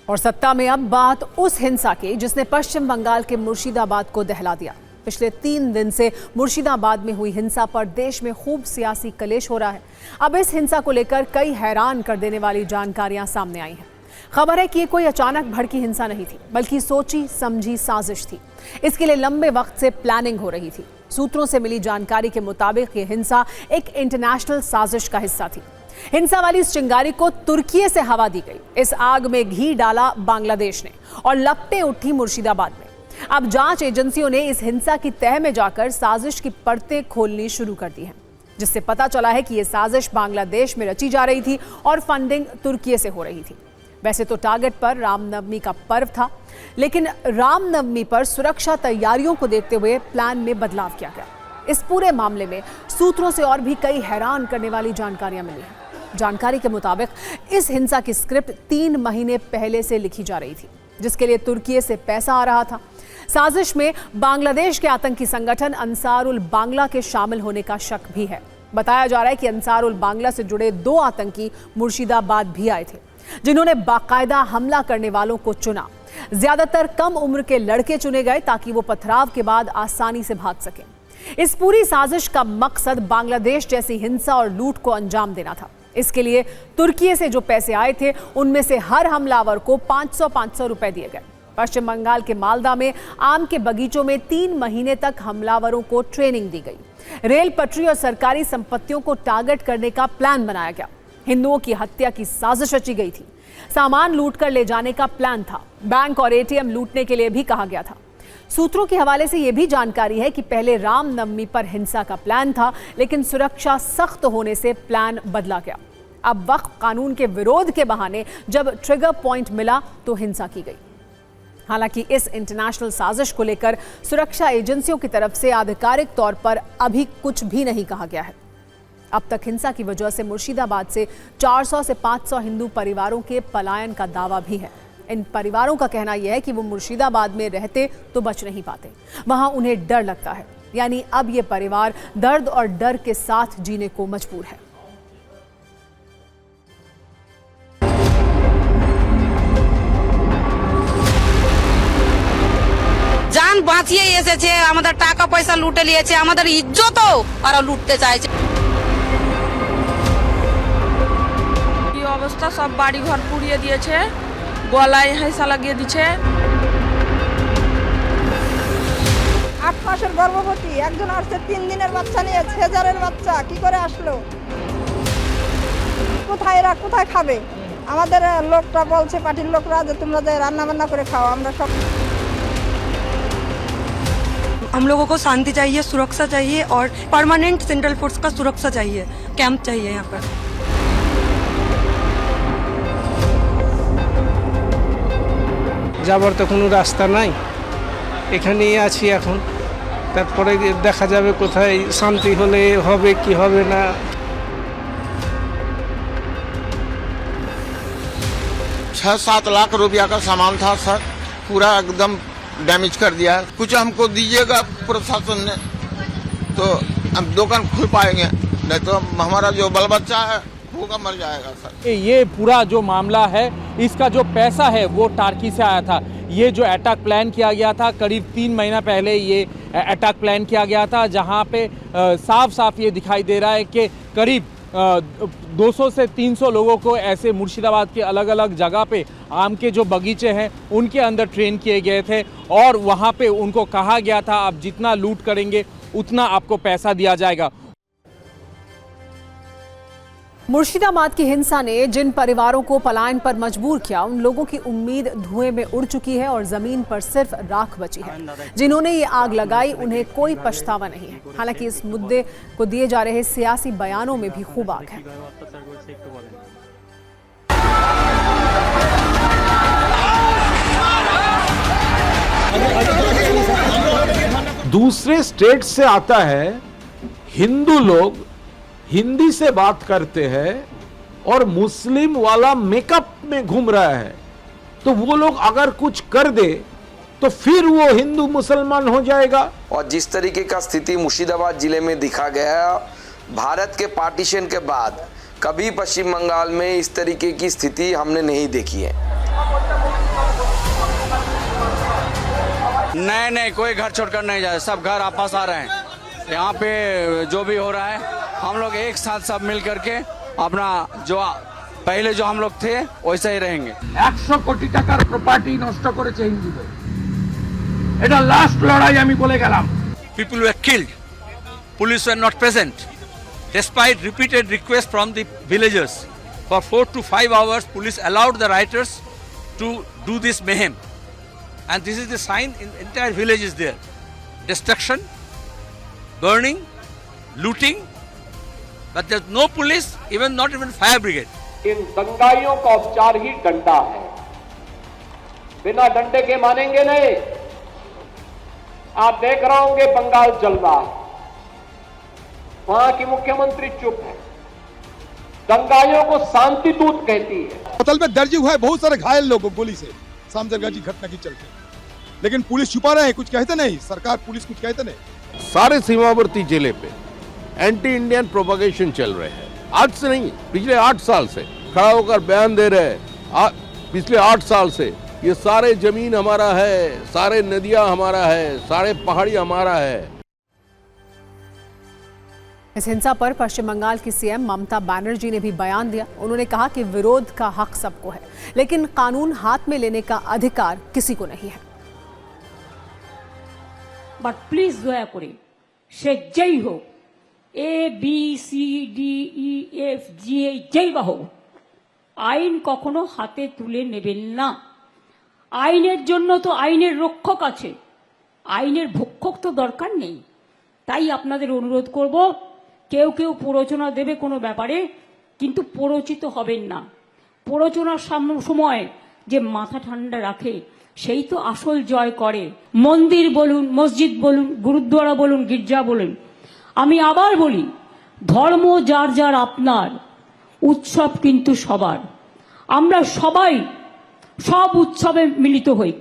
और सत्ता में अब बात उस हिंसा की जिसने पश्चिम बंगाल के मुर्शिदाबाद को दहला दिया। पिछले 3 दिन से मुर्शिदाबाद में हुई हिंसा पर देश में खूब सियासी कलेश हो रहा है। अब इस हिंसा को लेकर कई हैरान कर देने वाली जानकारियां सामने आई हैं। खबर है कि ये कोई अचानक भड़की हिंसा नहीं थी, बल्कि सोची समझी साजिश थी। इसके लिए लंबे वक्त से प्लानिंग हो रही थी। सूत्रों से मिली जानकारी के मुताबिक ये हिंसा एक इंटरनेशनल साजिश का हिस्सा थी। हिंसा वाली इस चिंगारी को तुर्की से हवा दी गई। इस आग में घी डाला बांग्लादेश ने और लपटें उठी मुर्शिदाबाद में। अब जांच एजेंसियों ने इस हिंसा की तह में जाकर साजिश की परतें खोलनी शुरू कर दी हैं, जिससे पता चला है कि यह साजिश बांग्लादेश में रची जा रही थी और फंडिंग तुर्की से हो रही थी। वैसे तो टारगेट पर रामनवमी का पर्व था, लेकिन रामनवमी पर सुरक्षा तैयारियों को देखते हुए प्लान में बदलाव किया गया। इस पूरे मामले में सूत्रों से और भी कई हैरान करने वाली जानकारियां मिली हैं। जानकारी के मुताबिक इस हिंसा की स्क्रिप्ट 3 महीने पहले से लिखी जा रही थी, जिसके लिए तुर्की से पैसा आ रहा था। साजिश में बांग्लादेश के आतंकी संगठन अंसारुल बांग्ला के शामिल होने का शक भी है। बताया जा रहा है कि अंसारुल बांग्ला से जुड़े 2 आतंकी मुर्शिदाबाद भी आए थे, जिन्होंने बाकायदा हमला करने वालों को चुना। ज्यादातर कम उम्र के लड़के चुने गए ताकि वो पथराव के बाद आसानी से भाग सकें। इस पूरी साजिश का मकसद बांग्लादेश जैसी हिंसा और लूट को अंजाम देना था। इसके लिए तुर्की से जो पैसे आए थे, उनमें से हर हमलावर को 500-500 रुपए दिए गए। पश्चिम बंगाल के मालदा में आम के बगीचों में 3 महीने तक हमलावरों को ट्रेनिंग दी गई। रेल पटरी और सरकारी संपत्तियों को टारगेट करने का प्लान बनाया गया। हिंदुओं की हत्या की साजिश रची गई थी। सामान लूट कर ले जाने का प्लान था। बैंक और एटीएम लूटने के लिए भी कहा गया था। सूत्रों के हवाले से यह भी जानकारी है कि पहले रामनवमी पर हिंसा का प्लान था, लेकिन सुरक्षा सख्त होने से प्लान बदला गया। अब वक्फ कानून के विरोध के बहाने जब ट्रिगर पॉइंट मिला तो हिंसा की गई। हालांकि इस इंटरनेशनल साजिश को लेकर सुरक्षा एजेंसियों की तरफ से आधिकारिक तौर पर अभी कुछ भी नहीं कहा गया है। अब तक हिंसा की वजह से मुर्शिदाबाद से 400 से 500 हिंदू परिवारों के पलायन का दावा भी है। इन परिवारों का कहना यह है कि वो मुर्शिदाबाद में रहते तो बच नहीं पाते, वहां उन्हें डर लगता है। यानी अब ये परिवार दर्द और डर के साथ जीने को मजबूर है। जान বাঁচিয়ে এসেছে, আমাদের টাকা পয়সা লুটে নিয়েছে, আমাদের ইজ্জতও আর লুটতে চাইছে। কি অবস্থা, সব বাড়ি ঘর পুড়িয়ে দিয়েছে, গলায় হেসা লাগিয়ে দিয়েছে। 8 মাসের গর্ভবতী একজন আসছে, 3 দিনের বাচ্চা নিয়ে, সেজারের বাচ্চা কি করে আসলো? কোথায় এরা কোথায় খাবে? আমাদের লোকটা বলছে, পার্টির লোকরা, যে তোমরা যে রান্না বান্না করে খাও। আমরা সব हम लोगों को शांति चाहिए, सुरक्षा चाहिए और परमानेंट सेंट्रल फोर्स का सुरक्षा चाहिए, कैंप चाहिए यहाँ पर। যাবার তো কোনো রাস্তা নাই, এখানেই আছি এখন। তারপরে দেখা যাবে কোথায় শান্তি হলে হবে কি হবে না। 6-7 लाख रुपया का सामान था सर, पूरा एकदम डैमेज कर दिया है। कुछ हमको दीजिएगा प्रशासन ने, तो हम दुकान खुल पाएंगे, नहीं तो हमारा जो बाल बच्चा है भूखा मर जाएगा सर। ये पूरा जो मामला है, इसका जो पैसा है वो टार्की से आया था। ये जो अटैक प्लान किया गया था, करीब 3 महीना पहले ये अटैक प्लान किया गया था, जहां पे साफ साफ ये दिखाई दे रहा है कि करीब 200 से 300 लोगों को ऐसे मुर्शिदाबाद के अलग अलग जगह पे आम के जो बगीचे हैं उनके अंदर ट्रेन किए गए थे और वहाँ पे उनको कहा गया था आप जितना लूट करेंगे उतना आपको पैसा दिया जाएगा। मुर्शिदाबाद की हिंसा ने जिन परिवारों को पलायन पर मजबूर किया, उन लोगों की उम्मीद धुएं में उड़ चुकी है और जमीन पर सिर्फ राख बची है। जिन्होंने ये आग लगाई, उन्हें कोई पछतावा नहीं है। हालांकि इस मुद्दे को दिए जा रहे सियासी बयानों में भी खूब आग है। दूसरे स्टेट से आता है, हिंदू लोग हिंदी से बात करते हैं और मुस्लिम वाला मेकअप में घूम रहा है, तो वो लोग अगर कुछ कर दे तो फिर वो हिंदू मुसलमान हो जाएगा। और जिस तरीके का स्थिति मुर्शिदाबाद जिले में दिखा गया, भारत के पार्टीशन के बाद कभी पश्चिम बंगाल में इस तरीके की स्थिति हमने नहीं देखी है। नहीं कोई घर छोड़कर नहीं जाए, सब घर वापस आ रहे हैं। यहाँ पे जो भी हो रहा है हम लोग एक साथ सब मिल करके अपना जो पहले जो हम लोग थे वैसे ही रहेंगे। 100 কোটি টাকার প্রপার্টি নষ্ট করেছে হিন্দুদের, এটা লাস্ট লড়াই আমি বলে গেলাম। People were killed. Police were not present. Despite repeated requests from the villagers, for 4 to 5 hours, police allowed the rioters to do this mayhem. And this is the sign in entire village is there. Destruction, burning, looting, but there's no police, not even fire brigade. इन दंगाइयों का उपचार ही डंडा है, बिना डंडे के मानेंगे नहीं। आप देख रहे होंगे बंगाल जल रहा है, वहां की मुख्यमंत्री चुप है, दंगाइयों को शांति दूत कहती है। कत्ल में दर्ज हुआ है बहुत सारे घायल लोगों गोली से सामदरगाजी घटना की चलते, लेकिन पुलिस छुपा रहे हैं, कुछ कहते नहीं, सरकार पुलिस कुछ कहते नहीं। सारे सीमावर्ती जिले पे एंटी इंडियन प्रोपगेशन चल रहे हैं, आज से नहीं, पिछले 8 साल से खड़ा होकर बयान दे रहे हैं। पिछले 8 साल से ये सारे जमीन हमारा है, सारे नदियां हमारा है, सारे पहाड़ी हमारा है। इस हिंसा पर पश्चिम बंगाल की सीएम ममता बनर्जी ने भी बयान दिया। उन्होंने कहा कि विरोध का हक सबको है, लेकिन कानून हाथ में लेने का अधिकार किसी को नहीं है। বাট প্লিজ দয়া করে সে যেই হোক, ABCDEFG যেই বা হোক, আইন কখনো হাতে তুলে নেবেন না। আইনের জন্য তো আইনের রক্ষক আছে, আইনের ভক্ষক তো দরকার নেই। তাই আপনাদের অনুরোধ করব, কেউ কেউ প্ররোচনা দেবে কোনো ব্যাপারে, কিন্তু প্ররোচিত হবেন না। প্ররোচনার সময় যে মাথা ঠান্ডা রাখে সেই তো আসল জয় করে। মন্দির বলুন, মসজিদ বলুন, গুরুদ্বারা বলুন, গির্জা বলুন, আমি আবার বলি, ধর্ম যার যার আপনার, উৎসব কিন্তু সবার। আমরা সবাই সব উৎসবে মিলিত হই।